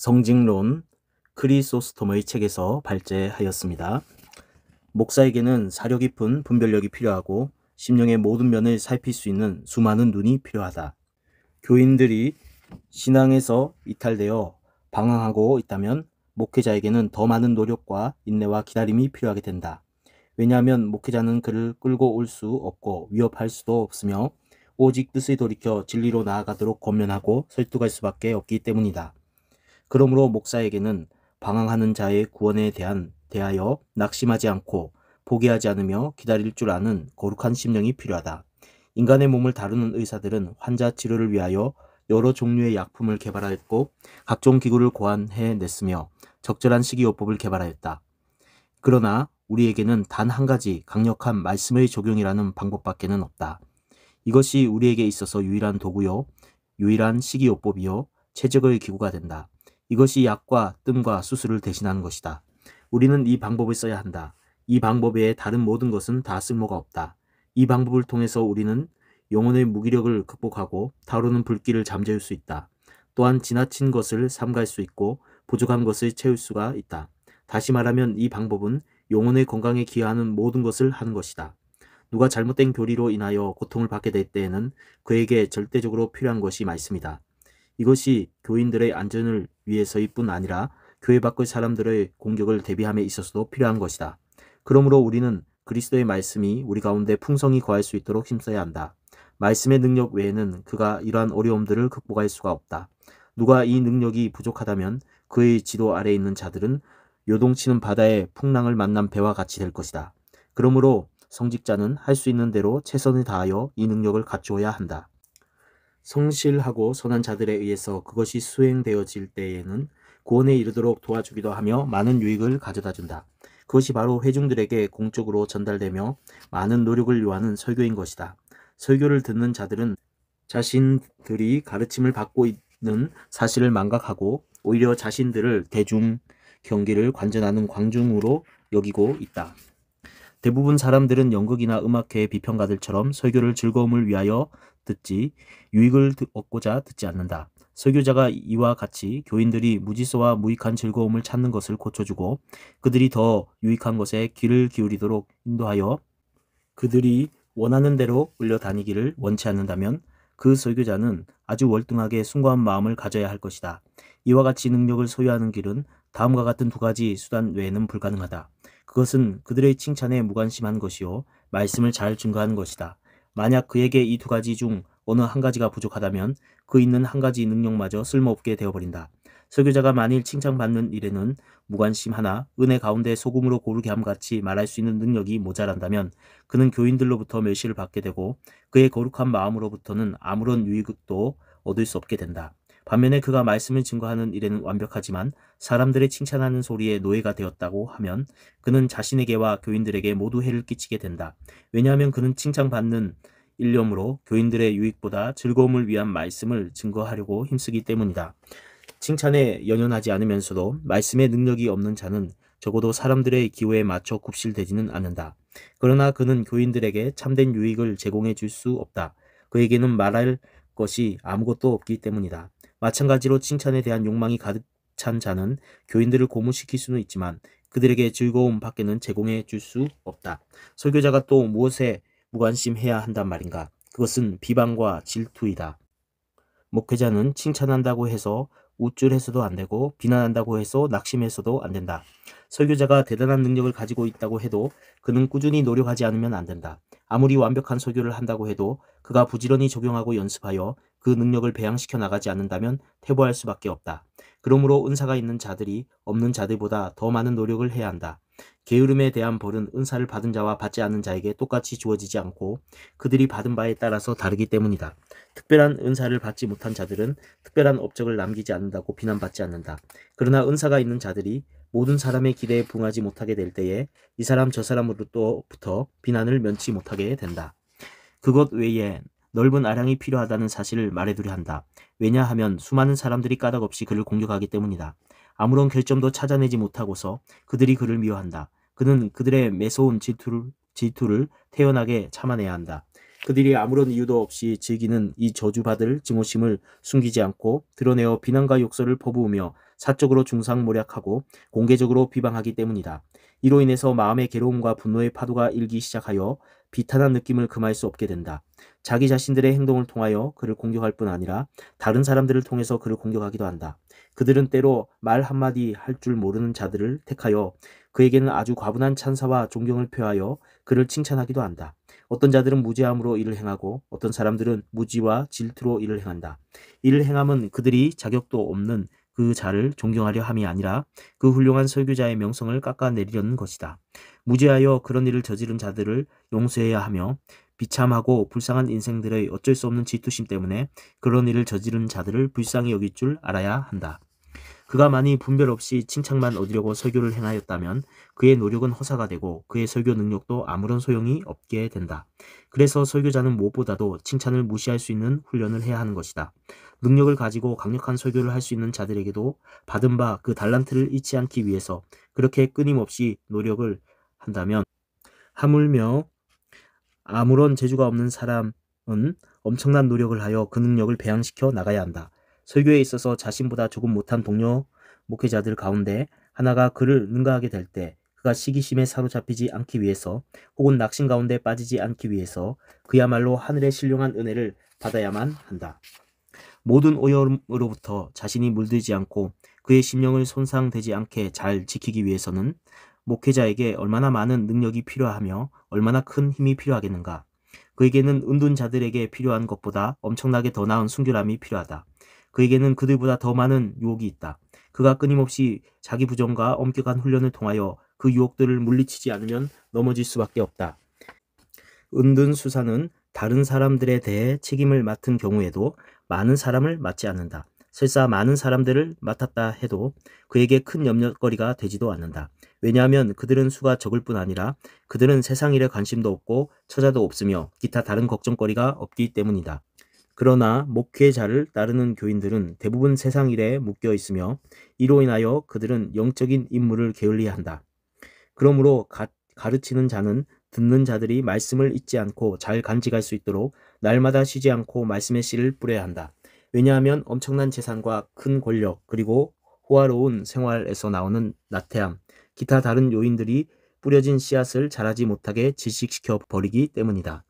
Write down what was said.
성직론 크리소스톰의 책에서 발제하였습니다. 목사에게는 사려 깊은 분별력이 필요하고 심령의 모든 면을 살필 수 있는 수많은 눈이 필요하다. 교인들이 신앙에서 이탈되어 방황하고 있다면 목회자에게는 더 많은 노력과 인내와 기다림이 필요하게 된다. 왜냐하면 목회자는 그를 끌고 올 수 없고 위협할 수도 없으며 오직 뜻을 돌이켜 진리로 나아가도록 권면하고 설득할 수밖에 없기 때문이다. 그러므로 목사에게는 방황하는 자의 구원에 대하여 낙심하지 않고 포기하지 않으며 기다릴 줄 아는 거룩한 심령이 필요하다. 인간의 몸을 다루는 의사들은 환자 치료를 위하여 여러 종류의 약품을 개발하였고 각종 기구를 고안해냈으며 적절한 식이요법을 개발하였다. 그러나 우리에게는 단 한 가지 강력한 말씀의 적용이라는 방법밖에는 없다. 이것이 우리에게 있어서 유일한 도구요, 유일한 식이요법이요, 최적의 기구가 된다. 이것이 약과 뜸과 수술을 대신하는 것이다. 우리는 이 방법을 써야 한다. 이 방법 외에 다른 모든 것은 다 쓸모가 없다. 이 방법을 통해서 우리는 영혼의 무기력을 극복하고 타오르는 불길을 잠재울 수 있다. 또한 지나친 것을 삼갈 수 있고 부족한 것을 채울 수가 있다. 다시 말하면 이 방법은 영혼의 건강에 기여하는 모든 것을 하는 것이다. 누가 잘못된 교리로 인하여 고통을 받게 될 때에는 그에게 절대적으로 필요한 것이 말씀이다. 이것이 교인들의 안전을 위해서일 뿐 아니라 교회 밖의 사람들의 공격을 대비함에 있어서도 필요한 것이다. 그러므로 우리는 그리스도의 말씀이 우리 가운데 풍성히 거할 수 있도록 힘써야 한다. 말씀의 능력 외에는 그가 이러한 어려움들을 극복할 수가 없다. 누가 이 능력이 부족하다면 그의 지도 아래에 있는 자들은 요동치는 바다의 풍랑을 만난 배와 같이 될 것이다. 그러므로 성직자는 할 수 있는 대로 최선을 다하여 이 능력을 갖추어야 한다. 성실하고 선한 자들에 의해서 그것이 수행되어질 때에는 구원에 이르도록 도와주기도 하며 많은 유익을 가져다 준다. 그것이 바로 회중들에게 공적으로 전달되며 많은 노력을 요하는 설교인 것이다. 설교를 듣는 자들은 자신들이 가르침을 받고 있는 사실을 망각하고 오히려 자신들을 대중 경기를 관전하는 광중으로 여기고 있다. 대부분 사람들은 연극이나 음악회의 비평가들처럼 설교를 즐거움을 위하여 듣지 유익을 얻고자 듣지 않는다. 설교자가 이와 같이 교인들이 무질서와 무익한 즐거움을 찾는 것을 고쳐주고 그들이 더 유익한 것에 귀를 기울이도록 인도하여 그들이 원하는 대로 끌려다니기를 원치 않는다면 그 설교자는 아주 월등하게 숭고한 마음을 가져야 할 것이다. 이와 같이 능력을 소유하는 길은 다음과 같은 두 가지 수단 외에는 불가능하다. 그것은 그들의 칭찬에 무관심한 것이요 말씀을 잘 증거하는 것이다. 만약 그에게 이 두 가지 중 어느 한 가지가 부족하다면 그 있는 한 가지 능력마저 쓸모없게 되어버린다. 설교자가 만일 칭찬받는 일에는 무관심하나 은혜 가운데 소금으로 고르게 함같이 말할 수 있는 능력이 모자란다면 그는 교인들로부터 멸시를 받게 되고 그의 거룩한 마음으로부터는 아무런 유익도 얻을 수 없게 된다. 반면에 그가 말씀을 증거하는 일에는 완벽하지만 사람들의 칭찬하는 소리에 노예가 되었다고 하면 그는 자신에게와 교인들에게 모두 해를 끼치게 된다. 왜냐하면 그는 칭찬받는 일념으로 교인들의 유익보다 즐거움을 위한 말씀을 증거하려고 힘쓰기 때문이다. 칭찬에 연연하지 않으면서도 말씀의 능력이 없는 자는 적어도 사람들의 기호에 맞춰 굽실대지는 않는다. 그러나 그는 교인들에게 참된 유익을 제공해 줄 수 없다. 그에게는 말할 것이 아무것도 없기 때문이다. 마찬가지로 칭찬에 대한 욕망이 가득 찬 자는 교인들을 고무시킬 수는 있지만 그들에게 즐거움 밖에는 제공해 줄 수 없다. 설교자가 또 무엇에 무관심해야 한단 말인가? 그것은 비방과 질투이다. 목회자는 칭찬한다고 해서 우쭐해서도 안 되고 비난한다고 해서 낙심해서도 안 된다. 설교자가 대단한 능력을 가지고 있다고 해도 그는 꾸준히 노력하지 않으면 안 된다. 아무리 완벽한 설교를 한다고 해도 그가 부지런히 적용하고 연습하여 그 능력을 배양시켜 나가지 않는다면 퇴보할 수밖에 없다. 그러므로 은사가 있는 자들이 없는 자들보다 더 많은 노력을 해야 한다. 게으름에 대한 벌은 은사를 받은 자와 받지 않은 자에게 똑같이 주어지지 않고 그들이 받은 바에 따라서 다르기 때문이다. 특별한 은사를 받지 못한 자들은 특별한 업적을 남기지 않는다고 비난받지 않는다. 그러나 은사가 있는 자들이 모든 사람의 기대에 부응하지 못하게 될 때에 이 사람 저 사람으로부터 비난을 면치 못하게 된다. 그것 외에 넓은 아량이 필요하다는 사실을 말해두려 한다. 왜냐하면 수많은 사람들이 까닭없이 그를 공격하기 때문이다. 아무런 결점도 찾아내지 못하고서 그들이 그를 미워한다. 그는 그들의 매서운 질투를 태연하게 참아내야 한다. 그들이 아무런 이유도 없이 즐기는 이 저주받을 증오심을 숨기지 않고 드러내어 비난과 욕설을 퍼부으며 사적으로 중상모략하고 공개적으로 비방하기 때문이다. 이로 인해서 마음의 괴로움과 분노의 파도가 일기 시작하여 비탄한 느낌을 금할 수 없게 된다. 자기 자신들의 행동을 통하여 그를 공격할 뿐 아니라 다른 사람들을 통해서 그를 공격하기도 한다. 그들은 때로 말 한마디 할 줄 모르는 자들을 택하여 그에게는 아주 과분한 찬사와 존경을 표하여 그를 칭찬하기도 한다. 어떤 자들은 무죄함으로 이를 행하고 어떤 사람들은 무지와 질투로 이를 행한다. 이를 행함은 그들이 자격도 없는 그 자를 존경하려 함이 아니라 그 훌륭한 설교자의 명성을 깎아내리려는 것이다. 무죄하여 그런 일을 저지른 자들을 용서해야 하며 비참하고 불쌍한 인생들의 어쩔 수 없는 질투심 때문에 그런 일을 저지른 자들을 불쌍히 여길 줄 알아야 한다. 그가 만일 분별 없이 칭찬만 얻으려고 설교를 행하였다면 그의 노력은 허사가 되고 그의 설교 능력도 아무런 소용이 없게 된다. 그래서 설교자는 무엇보다도 칭찬을 무시할 수 있는 훈련을 해야 하는 것이다. 능력을 가지고 강력한 설교를 할 수 있는 자들에게도 받은 바 그 달란트를 잃지 않기 위해서 그렇게 끊임없이 노력을 한다면 하물며 아무런 재주가 없는 사람은 엄청난 노력을 하여 그 능력을 배양시켜 나가야 한다. 설교에 있어서 자신보다 조금 못한 동료 목회자들 가운데 하나가 그를 능가하게 될 때 그가 시기심에 사로잡히지 않기 위해서 혹은 낙심 가운데 빠지지 않기 위해서 그야말로 하늘의 신령한 은혜를 받아야만 한다. 모든 오염으로부터 자신이 물들지 않고 그의 심령을 손상되지 않게 잘 지키기 위해서는 목회자에게 얼마나 많은 능력이 필요하며 얼마나 큰 힘이 필요하겠는가. 그에게는 은둔 자들에게 필요한 것보다 엄청나게 더 나은 순결함이 필요하다. 그에게는 그들보다 더 많은 유혹이 있다. 그가 끊임없이 자기 부정과 엄격한 훈련을 통하여 그 유혹들을 물리치지 않으면 넘어질 수밖에 없다. 은둔 수사는 다른 사람들에 대해 책임을 맡은 경우에도 많은 사람을 맡지 않는다. 설사 많은 사람들을 맡았다 해도 그에게 큰 염려거리가 되지도 않는다. 왜냐하면 그들은 수가 적을 뿐 아니라 그들은 세상 일에 관심도 없고 처자도 없으며 기타 다른 걱정거리가 없기 때문이다. 그러나 목회자를 따르는 교인들은 대부분 세상 일에 묶여 있으며 이로 인하여 그들은 영적인 임무를 게을리한다. 그러므로 가르치는 자는 듣는 자들이 말씀을 잊지 않고 잘 간직할 수 있도록 날마다 쉬지 않고 말씀의 씨를 뿌려야 한다. 왜냐하면 엄청난 재산과 큰 권력 그리고 호화로운 생활에서 나오는 나태함, 기타 다른 요인들이 뿌려진 씨앗을 자라지 못하게 질식시켜 버리기 때문이다.